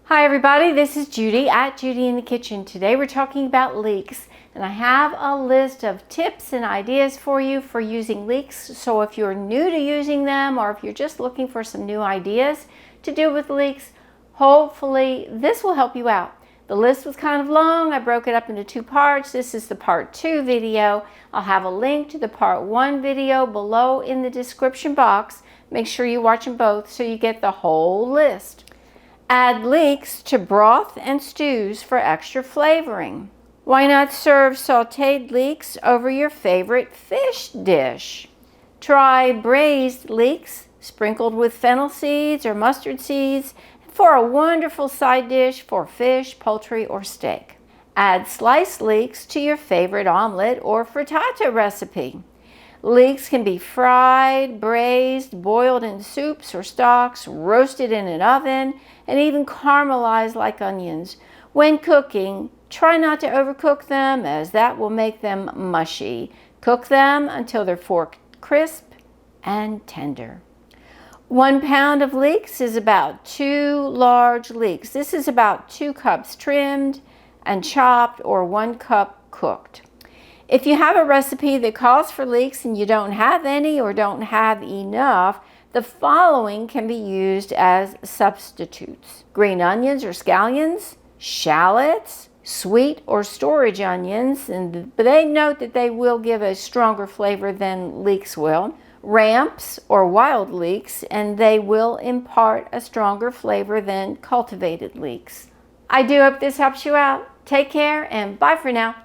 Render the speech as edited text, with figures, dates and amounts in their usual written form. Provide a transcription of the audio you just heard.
Hi everybody, this is Judy at Judy in the Kitchen. Today we're talking about leeks, and I have a list of tips and ideas for you for using leeks. So if you're new to using them or if you're just looking for some new ideas to do with leeks, hopefully this will help you out. The list was kind of long. I broke it up into two parts. This is the part 2 video. I'll have a link to the part 1 video below in the description box. Make sure you watch them both so you get the whole list. Add leeks to broth and stews for extra flavoring. Why not serve sautéed leeks over your favorite fish dish? Try braised leeks sprinkled with fennel seeds or mustard seeds for a wonderful side dish for fish, poultry, or steak. Add sliced leeks to your favorite omelet or frittata recipe. Leeks can be fried, braised, boiled in soups or stocks, roasted in an oven, and even caramelized like onions. When cooking, try not to overcook them, as that will make them mushy. Cook them until they're fork crisp and tender. 1 pound of leeks is about 2 large leeks. This is about 2 cups trimmed and chopped, or 1 cup cooked. If you have a recipe that calls for leeks and you don't have any or don't have enough, the following can be used as substitutes: green onions or scallions, shallots, sweet or storage onions, and they note that they will give a stronger flavor than leeks will, ramps or wild leeks, and they will impart a stronger flavor than cultivated leeks. I do hope this helps you out. Take care and bye for now.